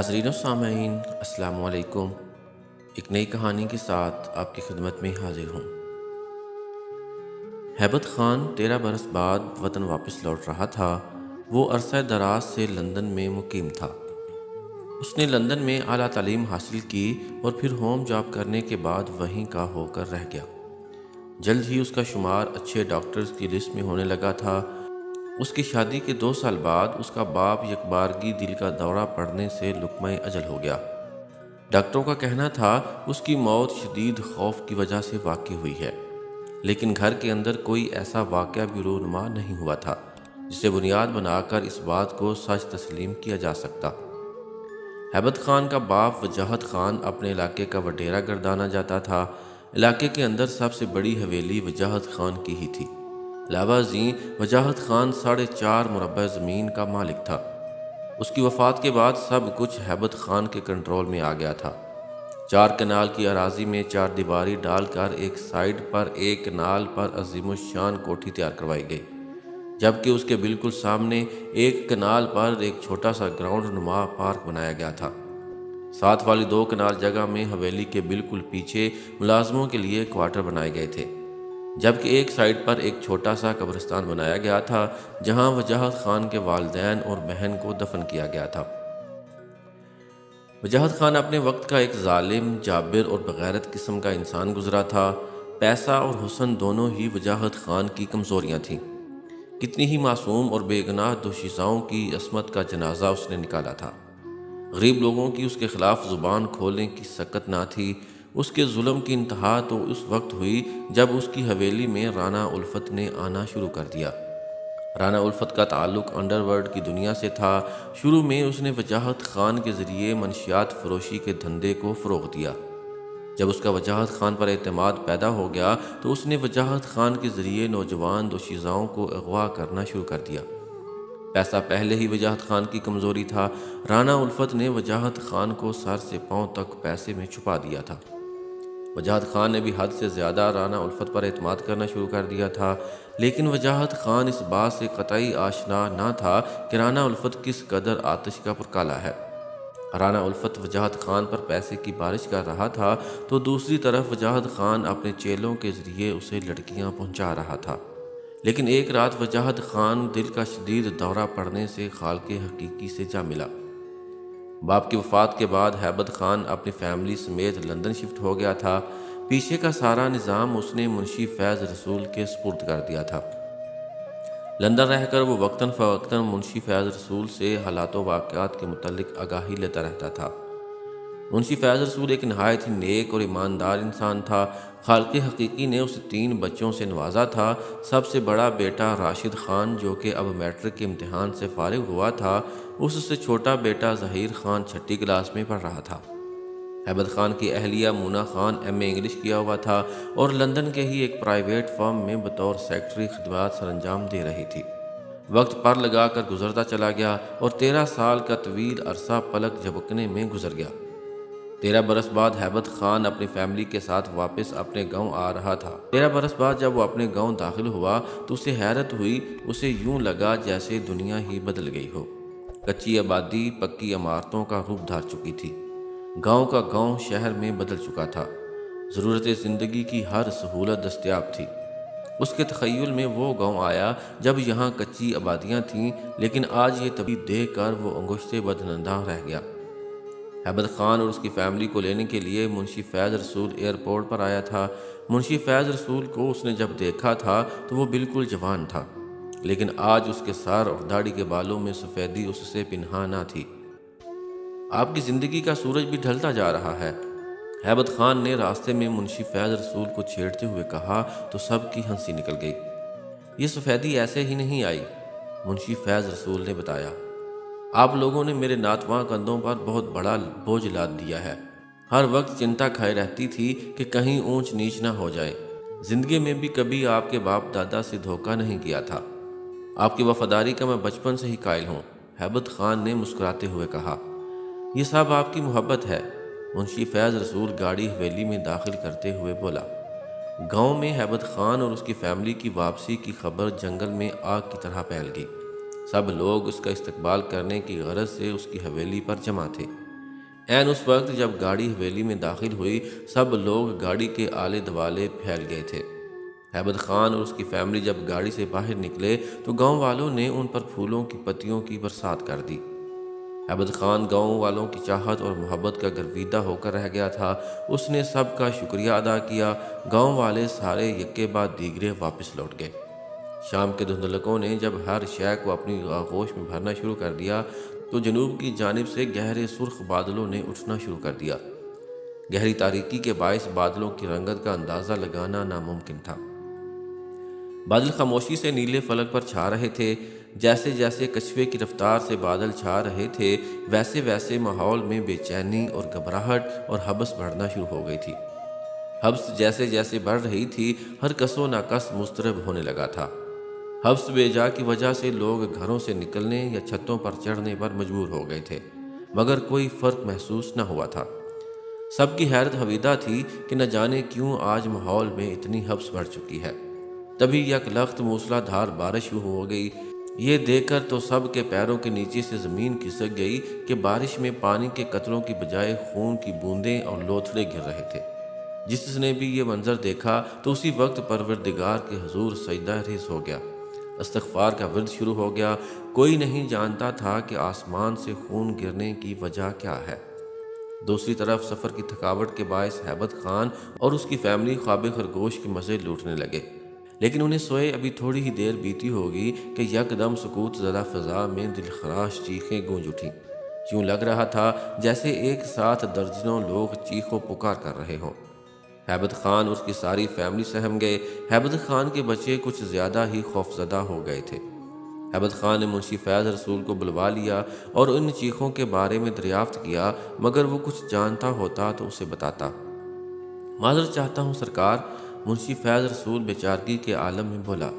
ناظرین و سامعین السلام علیکم۔ ایک نئی کہانی کے ساتھ آپ کی خدمت میں حاضر ہوں۔ ہیبت خان 13 برس بعد وطن واپس لوٹ رہا تھا۔ وہ عرصہ دراز سے لندن میں مقیم تھا۔ اس نے لندن میں اعلیٰ تعلیم حاصل کی اور پھر ہوم جاب کرنے کے بعد وہیں کا ہو کر رہ گیا۔ جلد ہی اس کا شمار اچھے ڈاکٹرز کی لسٹ میں ہونے لگا تھا۔ اس کی شادی کے 2 سال بعد اس کا باپ یکبارگی دل کا دورہ پڑنے سے لقمہ اجل ہو گیا۔ ڈاکٹروں کا کہنا تھا اس کی موت شدید خوف کی وجہ سے واقع ہوئی ہے، لیکن گھر کے اندر کوئی ایسا واقعہ بھی رونما نہیں ہوا تھا جسے بنیاد بنا کر اس بات کو سچ تسلیم کیا جا سکتا۔ ہیبت خان کا باپ وجاہت خان اپنے علاقے کا وڈیرا گردانا جاتا تھا۔ علاقے کے اندر سب سے بڑی حویلی وجاہت خان کی ہی تھی۔ علاوہ ازیں وجاہت خان 4.5 مربع زمین کا مالک تھا۔ اس کی وفات کے بعد سب کچھ ہیبت خان کے کنٹرول میں آ گیا تھا۔ 4 کنال کی اراضی میں 4 دیواری ڈال کر ایک سائیڈ پر ایک کنال پر عظیم الشان کوٹھی تیار کروائی گئی، جبکہ اس کے بالکل سامنے ایک کنال پر ایک چھوٹا سا گراؤنڈ نما پارک بنایا گیا تھا۔ ساتھ والی 2 کنال جگہ میں حویلی کے بالکل پیچھے ملازموں کے لیے کوارٹر بنائے گئے تھے، جبکہ ایک سائیڈ پر ایک چھوٹا سا قبرستان بنایا گیا تھا جہاں وجاہت خان کے والدین اور بہن کو دفن کیا گیا تھا۔ وجاہت خان اپنے وقت کا ایک ظالم، جابر اور بغیرت قسم کا انسان گزرا تھا۔ پیسہ اور حسن دونوں ہی وجاہت خان کی کمزوریاں تھیں۔ کتنی ہی معصوم اور بے گناہ دوشیزاؤں کی عصمت کا جنازہ اس نے نکالا تھا۔ غریب لوگوں کی اس کے خلاف زبان کھولنے کی سکت نہ تھی۔ اس کے ظلم کی انتہا تو اس وقت ہوئی جب اس کی حویلی میں رانا الفت نے آنا شروع کر دیا۔ رانا الفت کا تعلق انڈر ورلڈ کی دنیا سے تھا۔ شروع میں اس نے وجاہت خان کے ذریعے منشیات فروشی کے دھندے کو فروغ دیا۔ جب اس کا وجاہت خان پر اعتماد پیدا ہو گیا تو اس نے وجاہت خان کے ذریعے نوجوان دوشیزاؤں کو اغوا کرنا شروع کر دیا۔ پیسہ پہلے ہی وجاہت خان کی کمزوری تھا۔ رانا الفت نے وجاہت خان کو سر سے پاؤں تک پیسے میں چھپا دیا تھا۔ وجاہت خان نے بھی حد سے زیادہ رانا الفت پر اعتماد کرنا شروع کر دیا تھا، لیکن وجاہت خان اس بات سے قطعی آشنا نہ تھا کہ رانا الفت کس قدر آتش کا پرکالا ہے۔ رانا الفت وجاہت خان پر پیسے کی بارش کر رہا تھا تو دوسری طرف وجاہت خان اپنے چیلوں کے ذریعے اسے لڑکیاں پہنچا رہا تھا۔ لیکن ایک رات وجاہت خان دل کا شدید دورہ پڑنے سے خالق حقیقی سے جا ملا۔ باپ کی وفات کے بعد ہیبت خان اپنی فیملی سمیت لندن شفٹ ہو گیا تھا۔ پیچھے کا سارا نظام اس نے منشی فیض رسول کے سپرد کر دیا تھا۔ لندن رہ کر وہ وقتاً فوقتاً منشی فیض رسول سے حالات و واقعات کے متعلق آگاہی لیتا رہتا تھا۔ منشی فیض رسول ایک نہایت ہی نیک اور ایماندار انسان تھا۔ خالق حقیقی نے اسے 3 بچوں سے نوازا تھا۔ سب سے بڑا بیٹا راشد خان جو کہ اب میٹرک کے امتحان سے فارغ ہوا تھا، اس سے چھوٹا بیٹا ظہیر خان 6ٹھی کلاس میں پڑھ رہا تھا۔ ہیبت خان کی اہلیہ مونا خان ایم اے انگلش کیا ہوا تھا اور لندن کے ہی ایک پرائیویٹ فرم میں بطور سیکرٹری خدمات سر انجام دے رہی تھی۔ وقت پر لگا کر گزرتا چلا گیا اور 13 سال کا طویل عرصہ پلک جھپکنے میں گزر گیا۔ 13 برس بعد ہیبت خان اپنی فیملی کے ساتھ واپس اپنے گاؤں آ رہا تھا۔ 13 برس بعد جب وہ اپنے گاؤں داخل ہوا تو اسے حیرت ہوئی۔ اسے یوں لگا جیسے دنیا ہی بدل گئی ہو۔ کچی آبادی پکی عمارتوں کا روپ دھار چکی تھی۔ گاؤں کا گاؤں شہر میں بدل چکا تھا۔ ضرورت زندگی کی ہر سہولت دستیاب تھی۔ اس کے تخیل میں وہ گاؤں آیا جب یہاں کچی آبادیاں تھیں، لیکن آج یہ تبدیلی دیکھ کر وہ انگشت بدننداں رہ گیا۔ ہیبت خان اور اس کی فیملی کو لینے کے لیے منشی فیض رسول ایئرپورٹ پر آیا تھا۔ منشی فیض رسول کو اس نے جب دیکھا تھا تو وہ بالکل جوان تھا، لیکن آج اس کے سر اور داڑھی کے بالوں میں سفیدی اس سے پنہاں نہ تھی۔ آپ کی زندگی کا سورج بھی ڈھلتا جا رہا ہے، ہیبت خان نے راستے میں منشی فیض رسول کو چھیڑتے ہوئے کہا تو سب کی ہنسی نکل گئی۔ یہ سفیدی ایسے ہی نہیں آئی، منشی فیض رسول نے بتایا۔ آپ لوگوں نے میرے ناتواں کندھوں پر بہت بڑا بوجھ لاد دیا ہے۔ ہر وقت چنتا کھائے رہتی تھی کہ کہیں اونچ نیچ نہ ہو جائے۔ زندگی میں بھی کبھی آپ کے باپ دادا سے دھوکہ نہیں کیا تھا۔ آپ کی وفاداری کا میں بچپن سے ہی قائل ہوں، ہیبت خان نے مسکراتے ہوئے کہا۔ یہ سب آپ کی محبت ہے، منشی فیض رسول گاڑی حویلی میں داخل کرتے ہوئے بولا۔ گاؤں میں ہیبت خان اور اس کی فیملی کی واپسی کی خبر جنگل میں آگ کی طرح پھیل گئی۔ سب لوگ اس کا استقبال کرنے کی غرض سے اس کی حویلی پر جمع تھے۔ عین اس وقت جب گاڑی حویلی میں داخل ہوئی، سب لوگ گاڑی کے آلے دوالے پھیل گئے تھے۔ ہیبت خان اور اس کی فیملی جب گاڑی سے باہر نکلے تو گاؤں والوں نے ان پر پھولوں کی پتیوں کی برسات کر دی۔ ہیبت خان گاؤں والوں کی چاہت اور محبت کا گرویدہ ہو کر رہ گیا تھا۔ اس نے سب کا شکریہ ادا کیا۔ گاؤں والے سارے یکے بعد دیگرے واپس لوٹ گئے۔ شام کے دھندلکوں نے جب ہر شے کو اپنی آغوش میں بھرنا شروع کر دیا تو جنوب کی جانب سے گہرے سرخ بادلوں نے اٹھنا شروع کر دیا۔ گہری تاریکی کے باعث بادلوں کی رنگت کا اندازہ لگانا ناممکن تھا۔ بادل خاموشی سے نیلے فلک پر چھا رہے تھے۔ جیسے جیسے کچھوے کی رفتار سے بادل چھا رہے تھے، ویسے ویسے ماحول میں بے چینی اور گھبراہٹ اور حبس بڑھنا شروع ہو گئی تھی۔ حبس جیسے جیسے بڑھ رہی تھی، ہر کس و ناکس مضطرب ہونے لگا تھا۔ حبس بے جا کی وجہ سے لوگ گھروں سے نکلنے یا چھتوں پر چڑھنے پر مجبور ہو گئے تھے، مگر کوئی فرق محسوس نہ ہوا تھا۔ سب کی حیرت حویدہ تھی کہ نہ جانے کیوں آج ماحول میں اتنی حبس بڑھ چکی ہے۔ تبھی یک لخت موسلا دھار بارش شروع ہو گئی۔ یہ دیکھ کر تو سب کے پیروں کے نیچے سے زمین کھسک گئی کہ بارش میں پانی کے قطروں کی بجائے خون کی بوندیں اور لوتھڑے گر رہے تھے۔ جس نے بھی یہ منظر دیکھا تو اسی وقت پروردگار کے حضور سجدہ ریز ہو گیا، استغفار کا ورد شروع ہو گیا۔ کوئی نہیں جانتا تھا کہ آسمان سے خون گرنے کی وجہ کیا ہے۔ دوسری طرف سفر کی تھکاوٹ کے باعث ہیبت خان اور اس کی فیملی خواب خرگوش کے مزے لوٹنے لگے، لیکن انہیں سوئے ابھی تھوڑی ہی دیر بیتی ہوگی کہ یکدم سکوت زدہ فضا میں دلخراش چیخیں گونج اٹھیں۔ یوں لگ رہا تھا جیسے ایک ساتھ درجنوں لوگ چیخ و پکار کر رہے ہوں۔ ہیبت خان اور اس کی ساری فیملی سہم گئے۔ ہیبت خان کے بچے کچھ زیادہ ہی خوفزدہ ہو گئے تھے۔ ہیبت خان نے منشی فیض رسول کو بلوا لیا اور ان چیخوں کے بارے میں دریافت کیا، مگر وہ کچھ جانتا ہوتا تو اسے بتاتا۔ معذرت چاہتا ہوں سرکار، منشی فیض رسول بے چارگی کے عالم میں بولا۔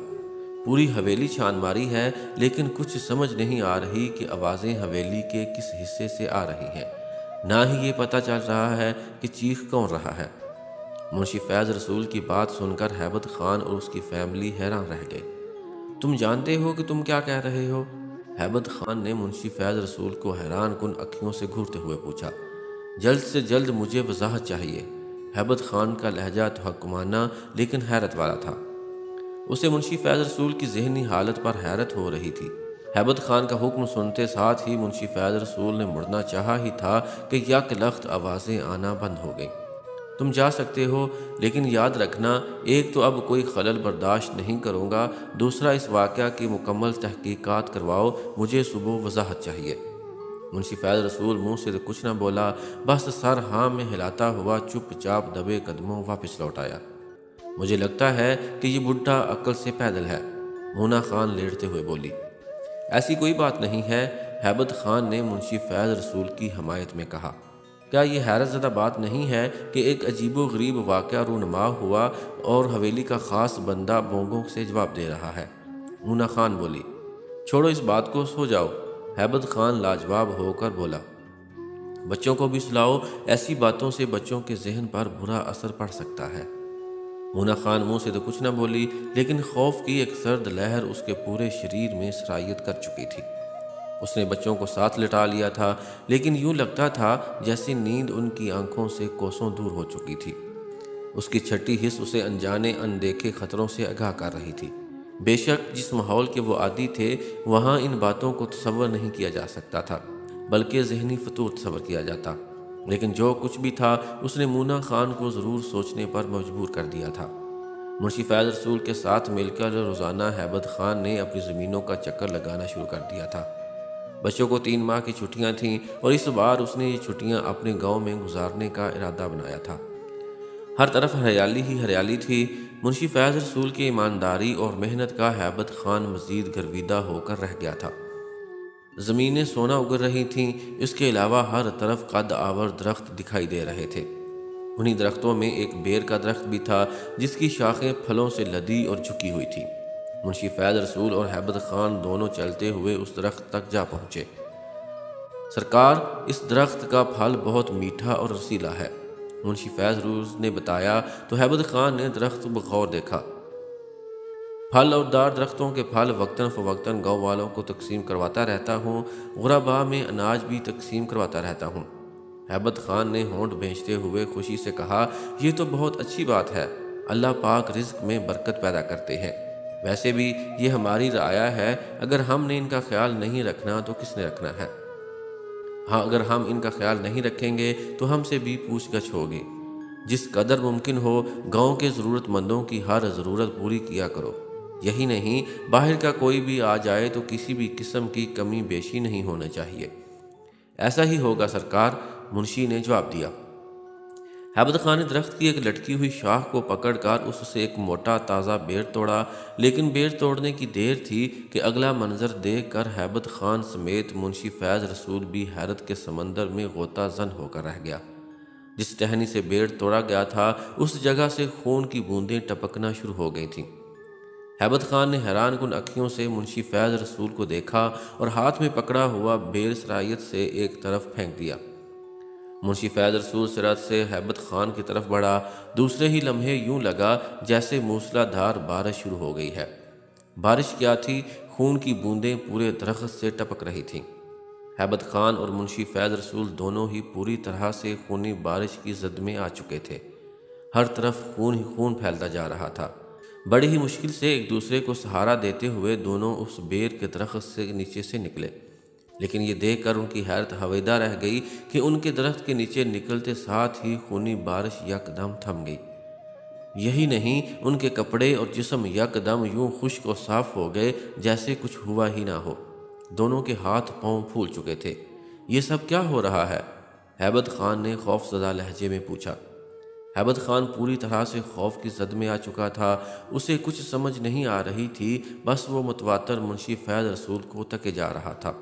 پوری حویلی چھان ماری ہے، لیکن کچھ سمجھ نہیں آ رہی کہ آوازیں حویلی کے کس حصے سے آ رہی ہیں، نہ ہی یہ پتہ چل رہا ہے کہ چیخ کون رہا ہے۔ منشی فیض رسول کی بات سن کر ہیبت خان اور اس کی فیملی حیران رہ گئے۔ تم جانتے ہو کہ تم کیا کہہ رہے ہو؟ ہیبت خان نے منشی فیض رسول کو حیران کن اکھیوں سے گھورتے ہوئے پوچھا۔ جلد سے جلد مجھے وضاحت چاہیے۔ ہیبت خان کا لہجہ تحکمانہ لیکن حیرت والا تھا۔ اسے منشی فیض رسول کی ذہنی حالت پر حیرت ہو رہی تھی۔ ہیبت خان کا حکم سنتے ساتھ ہی منشی فیض رسول نے مڑنا چاہا ہی تھا کہ یک لخت آوازیں آنا بند ہو گئیں۔ تم جا سکتے ہو، لیکن یاد رکھنا، ایک تو اب کوئی خلل برداشت نہیں کروں گا، دوسرا اس واقعہ کی مکمل تحقیقات کرواؤ، مجھے صبح وضاحت چاہیے۔ منشی فیض رسول منہ سے کچھ نہ بولا، بس سر ہاں میں ہلاتا ہوا چپ چاپ دبے قدموں واپس لوٹ آیا۔ مجھے لگتا ہے کہ یہ بڈھا عقل سے پیدل ہے، مونا خان لیٹتے ہوئے بولی۔ ایسی کوئی بات نہیں ہے، ہیبت خان نے منشی فیض رسول کی حمایت میں کہا۔ کیا یہ حیرت زدہ بات نہیں ہے کہ ایک عجیب و غریب واقعہ رونما ہوا اور حویلی کا خاص بندہ بونگوں سے جواب دے رہا ہے؟ مونا خان بولی۔ چھوڑو اس بات کو، سو جاؤ، ہیبت خان لاجواب ہو کر بولا۔ بچوں کو بھی سلاؤ، ایسی باتوں سے بچوں کے ذہن پر برا اثر پڑ سکتا ہے۔ مونا خان منہ سے تو کچھ نہ بولی، لیکن خوف کی ایک سرد لہر اس کے پورے شریر میں سرایت کر چکی تھی۔ اس نے بچوں کو ساتھ لٹا لیا تھا، لیکن یوں لگتا تھا جیسے نیند ان کی آنکھوں سے کوسوں دور ہو چکی تھی۔ اس کی چھٹی حس اسے انجانے اندیکھے خطروں سے آگاہ کر رہی تھی۔ بے شک جس ماحول کے وہ عادی تھے، وہاں ان باتوں کو تصور نہیں کیا جا سکتا تھا، بلکہ ذہنی فطور تصور کیا جاتا۔ لیکن جو کچھ بھی تھا، اس نے مونا خان کو ضرور سوچنے پر مجبور کر دیا تھا۔ منشی فیض رسول کے ساتھ مل کر روزانہ ہیبت خان نے اپنی زمینوں کا چکر لگانا شروع کر دیا تھا۔ بچوں کو 3 ماہ کی چھٹیاں تھیں اور اس بار اس نے یہ چھٹیاں اپنے گاؤں میں گزارنے کا ارادہ بنایا تھا۔ ہر طرف ہریالی ہی ہریالی تھی۔ منشی فیض رسول کی ایمانداری اور محنت کا ہیبت خان مزید گرویدہ ہو کر رہ گیا تھا۔ زمینیں سونا اگر رہی تھیں، اس کے علاوہ ہر طرف قد آور درخت دکھائی دے رہے تھے۔ انہی درختوں میں ایک بیر کا درخت بھی تھا جس کی شاخیں پھلوں سے لدی اور جھکی ہوئی تھیں۔ منشی فیض رسول اور ہیبت خان دونوں چلتے ہوئے اس درخت تک جا پہنچے۔ سرکار، اس درخت کا پھل بہت میٹھا اور رسیلا ہے، منشی فیض رسول نے بتایا تو ہیبت خان نے درخت بغور دیکھا۔ پھل اور دار درختوں کے پھل وقتاً فوقتاً گاؤں والوں کو تقسیم کرواتا رہتا ہوں، غرباء میں اناج بھی تقسیم کرواتا رہتا ہوں۔ ہیبت خان نے ہونٹ بھینچتے ہوئے خوشی سے کہا، یہ تو بہت اچھی بات ہے، اللہ پاک رزق میں برکت پیدا کرتے ہیں۔ ویسے بھی یہ ہماری رعایا ہے، اگر ہم نے ان کا خیال نہیں رکھنا تو کس نے رکھنا ہے؟ ہاں، اگر ہم ان کا خیال نہیں رکھیں گے تو ہم سے بھی پوچھ گچھ ہوگی۔ جس قدر ممکن ہو گاؤں کے ضرورت مندوں کی ہر ضرورت پوری کیا کرو۔ یہی نہیں، باہر کا کوئی بھی آ جائے تو کسی بھی قسم کی کمی بیشی نہیں ہونا چاہیے۔ ایسا ہی ہوگا سرکار، منشی نے جواب دیا۔ ہیبت خان نے درخت کی ایک لٹکی ہوئی شاخ کو پکڑ کر اس سے ایک موٹا تازہ بیر توڑا، لیکن بیر توڑنے کی دیر تھی کہ اگلا منظر دیکھ کر ہیبت خان سمیت منشی فیض رسول بھی حیرت کے سمندر میں غوطہ زن ہو کر رہ گیا۔ جس ٹہنی سے بیر توڑا گیا تھا اس جگہ سے خون کی بوندیں ٹپکنا شروع ہو گئی تھیں۔ ہیبت خان نے حیران کن اکھیوں سے منشی فیض رسول کو دیکھا اور ہاتھ میں پکڑا ہوا بیر سرایت سے ایک طرف پھینک دیا۔ منشی فیض رسول سرعت سے ہیبت خان کی طرف بڑھا، دوسرے ہی لمحے یوں لگا جیسے موسلا دھار بارش شروع ہو گئی ہے۔ بارش کیا تھی، خون کی بوندیں پورے درخت سے ٹپک رہی تھیں۔ ہیبت خان اور منشی فیض رسول دونوں ہی پوری طرح سے خونی بارش کی زد میں آ چکے تھے۔ ہر طرف خون ہی خون پھیلتا جا رہا تھا۔ بڑی ہی مشکل سے ایک دوسرے کو سہارا دیتے ہوئے دونوں اس بیر کے درخت سے نیچے سے نکلے، لیکن یہ دیکھ کر ان کی حیرت ہویدا رہ گئی کہ ان کے درخت کے نیچے نکلتے ساتھ ہی خونی بارش یکدم تھم گئی۔ یہی نہیں، ان کے کپڑے اور جسم یکدم یوں خشک و صاف ہو گئے جیسے کچھ ہوا ہی نہ ہو۔ دونوں کے ہاتھ پاؤں پھول چکے تھے۔ یہ سب کیا ہو رہا ہے؟ ہیبت خان نے خوف زدہ لہجے میں پوچھا۔ ہیبت خان پوری طرح سے خوف کی زد میں آ چکا تھا، اسے کچھ سمجھ نہیں آ رہی تھی، بس وہ متواتر منشی فیض رسول کو تکے جا رہا تھا۔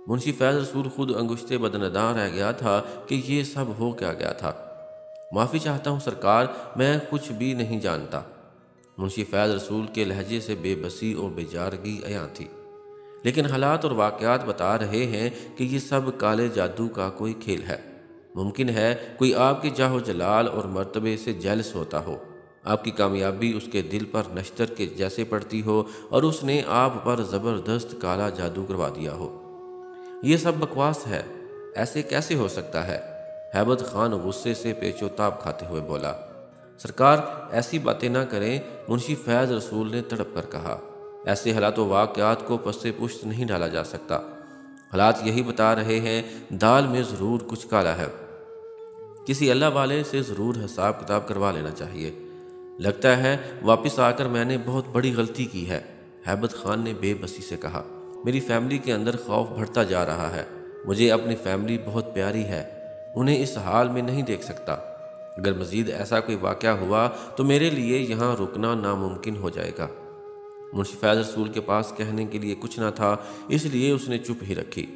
منشی فیض رسول خود انگشتے بدنداں رہ گیا تھا کہ یہ سب ہو کیا گیا تھا۔ معافی چاہتا ہوں سرکار، میں کچھ بھی نہیں جانتا۔ منشی فیض رسول کے لہجے سے بے بسی اور بے چارگی عیاں تھی، لیکن حالات اور واقعات بتا رہے ہیں کہ یہ سب کالے جادو کا کوئی کھیل ہے۔ ممکن ہے کوئی آپ کے جاہ و جلال اور مرتبے سے جیلس ہوتا ہو، آپ کی کامیابی اس کے دل پر نشتر کے جیسے پڑتی ہو اور اس نے آپ پر زبردست کالا جادو کروا دیا ہو۔ یہ سب بکواس ہے، ایسے کیسے ہو سکتا ہے؟ ہیبت خان غصے سے پیچ و تاب کھاتے ہوئے بولا۔ سرکار، ایسی باتیں نہ کریں، منشی فیض رسول نے تڑپ کر کہا۔ ایسے حالات و واقعات کو پس پشت نہیں ڈالا جا سکتا۔ حالات یہی بتا رہے ہیں، دال میں ضرور کچھ کالا ہے۔ کسی اللہ والے سے ضرور حساب کتاب کروا لینا چاہیے۔ لگتا ہے واپس آ کر میں نے بہت بڑی غلطی کی ہے، ہیبت خان نے بے بسی سے کہا۔ میری فیملی کے اندر خوف بڑھتا جا رہا ہے۔ مجھے اپنی فیملی بہت پیاری ہے، انہیں اس حال میں نہیں دیکھ سکتا۔ اگر مزید ایسا کوئی واقعہ ہوا تو میرے لیے یہاں رکنا ناممکن ہو جائے گا۔ منشی فیض رسول کے پاس کہنے کے لیے کچھ نہ تھا، اس لیے اس نے چپ ہی رکھی۔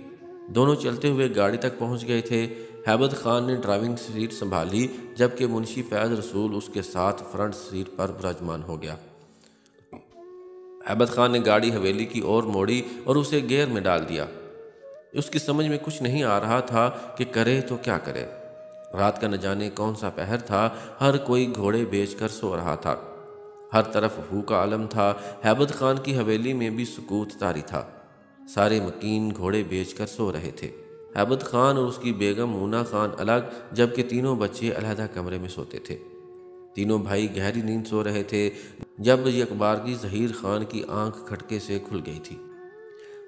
دونوں چلتے ہوئے گاڑی تک پہنچ گئے تھے۔ ہیبت خان نے ڈرائیونگ سیٹ سنبھالی، جبکہ منشی فیض رسول اس کے ساتھ فرنٹ سیٹ پر براجمان ہو گیا۔ ہیبت خان نے گاڑی حویلی کی اور موڑی اور اسے گیئر میں ڈال دیا۔ اس کی سمجھ میں کچھ نہیں آ رہا تھا کہ کرے تو کیا کرے۔ رات کا نہ جانے کون سا پہر تھا، ہر کوئی گھوڑے بیچ کر سو رہا تھا، ہر طرف ہو کا عالم تھا۔ ہیبت خان کی حویلی میں بھی سکوت طاری تھا، سارے مکین گھوڑے بیچ کر سو رہے تھے۔ ہیبت خان اور اس کی بیگم مونا خان الگ، جبکہ تینوں بچے علیحدہ کمرے میں سوتے تھے۔ تینوں بھائی گہری نیند سو رہے تھے جب یکبارگی ظہیر خان کی آنکھ کھٹکے سے کھل گئی تھی۔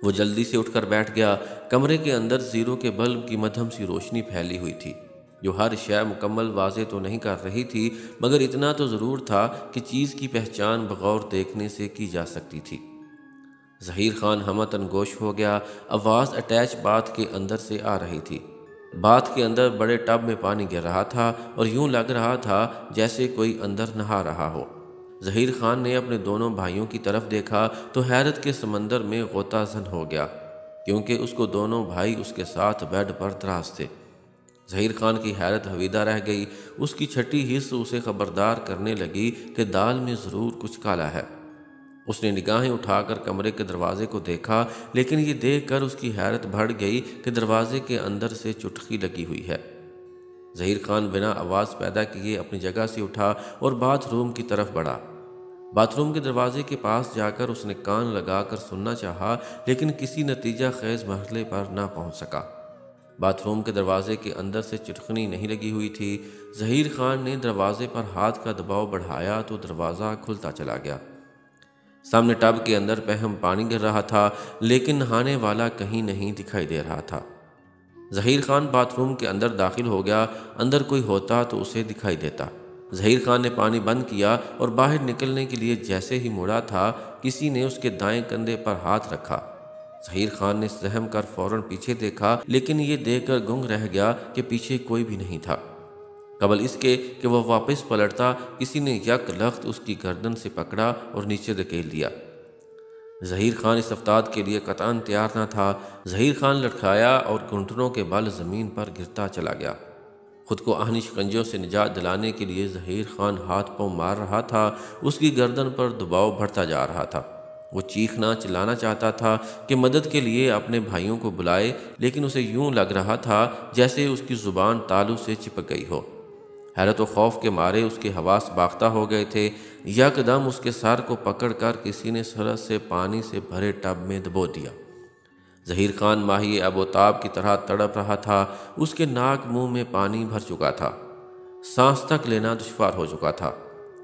وہ جلدی سے اٹھ کر بیٹھ گیا۔ کمرے کے اندر زیرو کے بلب کی مدھم سی روشنی پھیلی ہوئی تھی، جو ہر شے مکمل واضح تو نہیں کر رہی تھی، مگر اتنا تو ضرور تھا کہ چیز کی پہچان بغور دیکھنے سے کی جا سکتی تھی۔ ظہیر خان ہمتن گوش ہو گیا۔ آواز اٹیچ باتھ کے اندر سے آ رہی تھی۔ باتھ کے اندر بڑے ٹب میں پانی گر رہا تھا اور یوں لگ رہا تھا جیسے کوئی اندر نہا رہا ہو۔ ظہیر خان نے اپنے دونوں بھائیوں کی طرف دیکھا تو حیرت کے سمندر میں غوطہ زن ہو گیا، کیونکہ اس کو دونوں بھائی اس کے ساتھ بیڈ پر دراز تھے۔ ظہیر خان کی حیرت حویدہ رہ گئی۔ اس کی چھٹی حس اسے خبردار کرنے لگی کہ دال میں ضرور کچھ کالا ہے۔ اس نے نگاہیں اٹھا کر کمرے کے دروازے کو دیکھا، لیکن یہ دیکھ کر اس کی حیرت بڑھ گئی کہ دروازے کے اندر سے چٹکی لگی ہوئی ہے۔ ظہیر خان بنا آواز پیدا کیے اپنی جگہ سے اٹھا اور باتھ روم کی طرف بڑھا۔ باتھ روم کے دروازے کے پاس جا کر اس نے کان لگا کر سننا چاہا، لیکن کسی نتیجہ خیز مرحلے پر نہ پہنچ سکا۔ باتھ روم کے دروازے کے اندر سے چٹکنی نہیں لگی ہوئی تھی۔ ظہیر خان نے دروازے پر ہاتھ کا دباؤ بڑھایا تو دروازہ کھلتا چلا گیا۔ سامنے ٹب کے اندر پہم پانی گر رہا تھا، لیکن نہانے والا کہیں نہیں دکھائی دے رہا تھا۔ ظہیر خان باتھ روم کے اندر داخل ہو گیا۔ اندر کوئی ہوتا تو اسے دکھائی دیتا۔ ظہیر خان نے پانی بند کیا اور باہر نکلنے کے لیے جیسے ہی مڑا تھا، کسی نے اس کے دائیں کندھے پر ہاتھ رکھا۔ ظہیر خان نے سہم کر فوراً پیچھے دیکھا، لیکن یہ دیکھ کر گنگ رہ گیا کہ پیچھے کوئی بھی نہیں تھا۔ قبل اس کے کہ وہ واپس پلٹتا، کسی نے یک لخت اس کی گردن سے پکڑا اور نیچے دھکیل دیا۔ ظہیر خان اس افتاد کے لیے قطعاً تیار نہ تھا۔ ظہیر خان لٹکایا اور گھٹنوں کے بل زمین پر گرتا چلا گیا۔ خود کو آہنی شکنجوں سے نجات دلانے کے لیے ظہیر خان ہاتھ پاؤں مار رہا تھا۔ اس کی گردن پر دباؤ بڑھتا جا رہا تھا۔ وہ چیخنا چلانا چاہتا تھا کہ مدد کے لیے اپنے بھائیوں کو بلائے، لیکن اسے یوں لگ رہا تھا جیسے اس کی زبان تالو سے چپک گئی ہو۔ حیرت و خوف کے مارے اس کے حواس باختہ ہو گئے تھے۔ یکدم اس کے سر کو پکڑ کر کسی نے سرت سے پانی سے بھرے ٹب میں دبو دیا۔ ظہیر خان ماہی آب و تاب کی طرح تڑپ رہا تھا۔ اس کے ناک منہ میں پانی بھر چکا تھا۔ سانس تک لینا دشوار ہو چکا تھا۔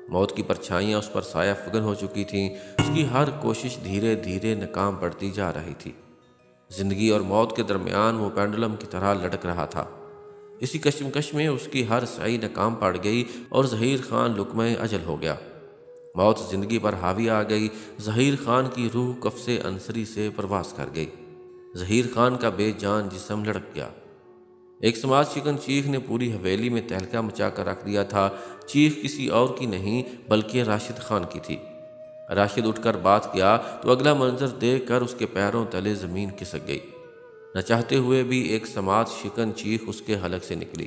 موت کی پرچھائیاں اس پر سایہ فگن ہو چکی تھیں۔ اس کی ہر کوشش دھیرے دھیرے ناکام پڑتی جا رہی تھی۔ زندگی اور موت کے درمیان وہ پینڈولم کی طرح لٹک رہا تھا۔ اسی کشمکش میں اس کی ہر سعی ناکام پڑ گئی اور ظہیر خان لقمہ اجل ہو گیا۔ موت زندگی پر حاوی آ گئی۔ ظہیر خان کی روح قفس انصری سے پرواز کر گئی۔ ظہیر خان کا بے جان جسم لڑک گیا۔ ایک سماج شکن چیخ نے پوری حویلی میں تہلکہ مچا کر رکھ دیا تھا۔ چیخ کسی اور کی نہیں بلکہ راشد خان کی تھی۔ راشد اٹھ کر بات کیا تو اگلا منظر دیکھ کر اس کے پیروں تلے زمین کھسک گئی۔ نہ چاہتے ہوئے بھی ایک سماج شکن چیخ اس کے حلق سے نکلی۔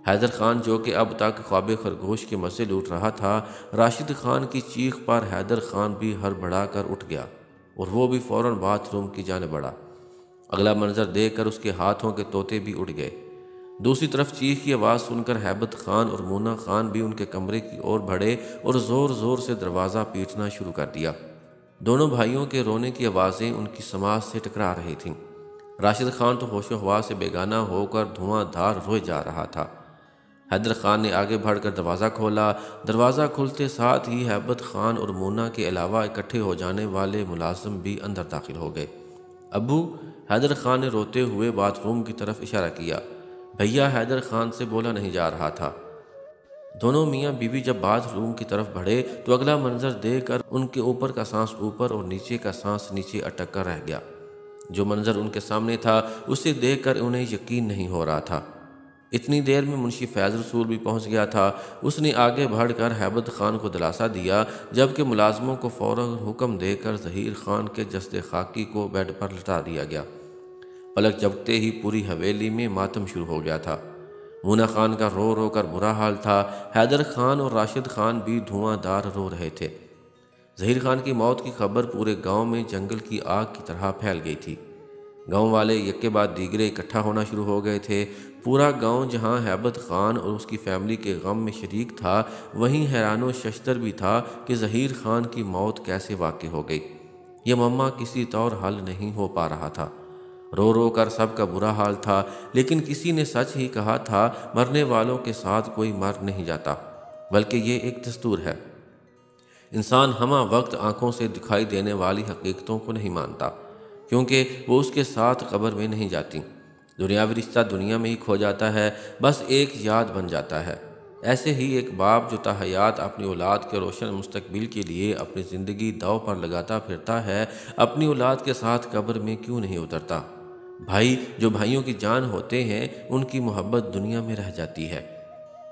حیدر خان جو کہ اب تک خواب خرگوش کے مزے لوٹ رہا تھا، راشد خان کی چیخ پر حیدر خان بھی ہڑبڑا کر اٹھ گیا اور وہ بھی فوراً باتھ روم کی جانب بڑھا۔ اگلا منظر دیکھ کر اس کے ہاتھوں کے طوطے بھی اڑ گئے۔ دوسری طرف چیخ کی آواز سن کر ہیبت خان اور مونا خان بھی ان کے کمرے کی اور بڑھے اور زور زور سے دروازہ پیٹنا شروع کر دیا۔ دونوں بھائیوں کے رونے کی آوازیں ان کی سماعت سے ٹکرا رہی تھیں۔ راشد خان تو ہوش و حواس سے بیگانہ ہو کر دھواں دھار روئے جا رہا تھا۔ حیدر خان نے آگے بڑھ کر دروازہ کھولا۔ دروازہ کھلتے ساتھ ہی ہیبت خان اور مونا کے علاوہ اکٹھے ہو جانے والے ملازم بھی اندر داخل ہو گئے۔ ابو، حیدر خان نے روتے ہوئے باتھ روم کی طرف اشارہ کیا۔ بھیا حیدر خان سے بولا نہیں جا رہا تھا۔ دونوں میاں بیوی جب باتھ روم کی طرف بڑھے تو اگلا منظر دیکھ کر ان کے اوپر کا سانس اوپر اور نیچے کا سانس نیچے اٹک کر رہ گیا۔ جو منظر ان کے سامنے تھا اسے دیکھ کر انہیں یقین نہیں ہو رہا تھا۔ اتنی دیر میں منشی فیض رسول بھی پہنچ گیا تھا۔ اس نے آگے بڑھ کر ہیبت خان کو دلاسا دیا، جبکہ ملازموں کو فوراً حکم دے کر ظہیر خان کے جسد خاکی کو بیڈ پر لٹا دیا گیا۔ پلک جھپکتے ہی پوری حویلی میں ماتم شروع ہو گیا تھا۔ مونا خان کا رو رو کر برا حال تھا۔ حیدر خان اور راشد خان بھی دھواں دار رو رہے تھے۔ ظہیر خان کی موت کی خبر پورے گاؤں میں جنگل کی آگ کی طرح پھیل گئی تھی۔ گاؤں والے یک کے بعد دیگرے اکٹھا ہونا شروع ہو گئے تھے۔ پورا گاؤں جہاں ہیبت خان اور اس کی فیملی کے غم میں شریک تھا، وہیں حیران و ششدر بھی تھا کہ ظہیر خان کی موت کیسے واقع ہو گئی۔ یہ معمہ کسی طور حل نہیں ہو پا رہا تھا۔ رو رو کر سب کا برا حال تھا، لیکن کسی نے سچ ہی کہا تھا، مرنے والوں کے ساتھ کوئی مر نہیں جاتا، بلکہ یہ ایک دستور ہے۔ انسان ہمہ وقت آنکھوں سے دکھائی دینے والی حقیقتوں کو نہیں مانتا، کیونکہ وہ اس کے ساتھ قبر میں نہیں جاتی۔ دنیاوی رشتہ دنیا میں ہی کھو جاتا ہے، بس ایک یاد بن جاتا ہے۔ ایسے ہی ایک باپ جو تاحیات اپنی اولاد کے روشن مستقبل کے لیے اپنی زندگی داؤ پر لگاتا پھرتا ہے، اپنی اولاد کے ساتھ قبر میں کیوں نہیں اترتا؟ بھائی جو بھائیوں کی جان ہوتے ہیں، ان کی محبت دنیا میں رہ جاتی ہے۔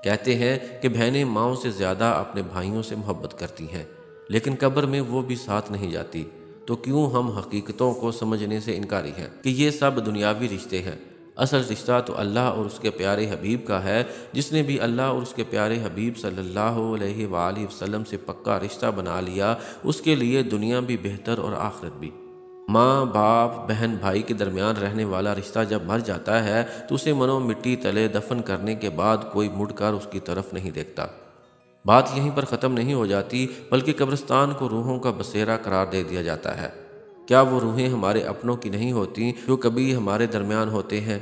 کہتے ہیں کہ بہنیں ماؤں سے زیادہ اپنے بھائیوں سے محبت کرتی ہیں، لیکن قبر میں وہ بھی ساتھ نہیں جاتی۔ تو کیوں ہم حقیقتوں کو سمجھنے سے انکاری ہیں کہ یہ سب دنیاوی رشتے ہیں؟ اصل رشتہ تو اللہ اور اس کے پیارے حبیب کا ہے۔ جس نے بھی اللہ اور اس کے پیارے حبیب صلی اللہ علیہ وآلہ وسلم سے پکا رشتہ بنا لیا، اس کے لیے دنیا بھی بہتر اور آخرت بھی۔ ماں باپ بہن بھائی کے درمیان رہنے والا رشتہ جب مر جاتا ہے تو اسے منو مٹی تلے دفن کرنے کے بعد کوئی مڑ کر اس کی طرف نہیں دیکھتا۔ بات یہیں پر ختم نہیں ہو جاتی، بلکہ قبرستان کو روحوں کا بسیرا قرار دے دیا جاتا ہے۔ کیا وہ روحیں ہمارے اپنوں کی نہیں ہوتی جو کبھی ہمارے درمیان ہوتے ہیں؟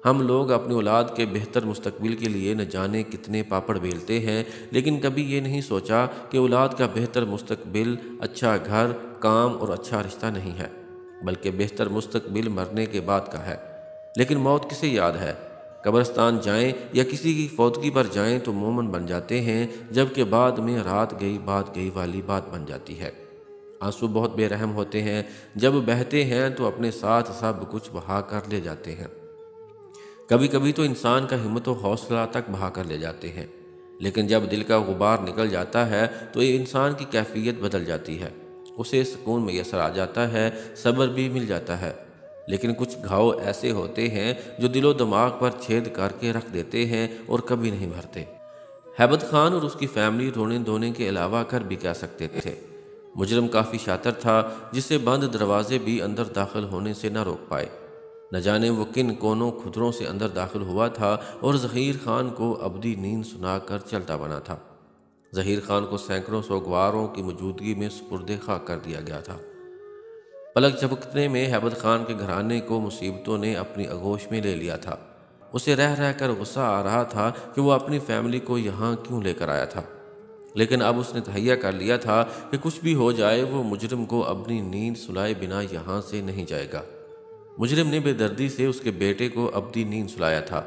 ہم لوگ اپنی اولاد کے بہتر مستقبل کے لیے نہ جانے کتنے پاپڑ بیلتے ہیں، لیکن کبھی یہ نہیں سوچا کہ اولاد کا بہتر مستقبل اچھا گھر، کام اور اچھا رشتہ نہیں ہے، بلکہ بہتر مستقبل مرنے کے بعد کا ہے۔ لیکن موت کسے یاد ہے؟ قبرستان جائیں یا کسی کی فوتگی پر جائیں تو مومن بن جاتے ہیں، جبکہ بعد میں رات گئی بات گئی والی بات بن جاتی ہے۔ آنسو بہت بے رحم ہوتے ہیں، جب بہتے ہیں تو اپنے ساتھ سب کچھ بہا کر لے جاتے ہیں۔ کبھی کبھی تو انسان کا ہمت و حوصلہ تک بہا کر لے جاتے ہیں، لیکن جب دل کا غبار نکل جاتا ہے تو یہ انسان کی کیفیت بدل جاتی ہے، اسے سکون میسر آ جاتا ہے، صبر بھی مل جاتا ہے۔ لیکن کچھ گھاؤ ایسے ہوتے ہیں جو دل و دماغ پر چھید کر کے رکھ دیتے ہیں اور کبھی نہیں بھرتے۔ ہیبت خان اور اس کی فیملی رونے دھونے کے علاوہ کر بھی کیا سکتے تھے؟ مجرم کافی شاطر تھا، جسے بند دروازے بھی اندر داخل ہونے سے نہ روک پائے۔ نہ جانے وہ کن کونوں کھدروں سے اندر داخل ہوا تھا اور ظہیر خان کو ابدی نیند سنا کر چلتا بنا تھا۔ ظہیر خان کو سینکڑوں سوگواروں کی موجودگی میں سپرد خاک کر دیا گیا تھا۔ پلک جھپکنے میں ہیبت خان کے گھرانے کو مصیبتوں نے اپنی آغوش میں لے لیا تھا۔ اسے رہ رہ کر غصہ آ رہا تھا کہ وہ اپنی فیملی کو یہاں کیوں لے کر آیا تھا، لیکن اب اس نے تہیہ کر لیا تھا کہ کچھ بھی ہو جائے وہ مجرم کو اپنی نیند سلائے بنا یہاں سے نہیں جائے گا۔ مجرم نے بے دردی سے اس کے بیٹے کو ابدی نیند سلایا تھا۔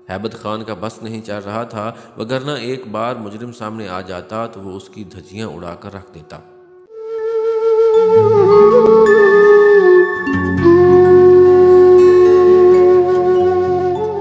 ہیبت خان کا بس نہیں چل رہا تھا، وگرنہ ایک بار مجرم سامنے آ جاتا تو وہ اس کی دھجیاں اڑا کر رکھ دیتا۔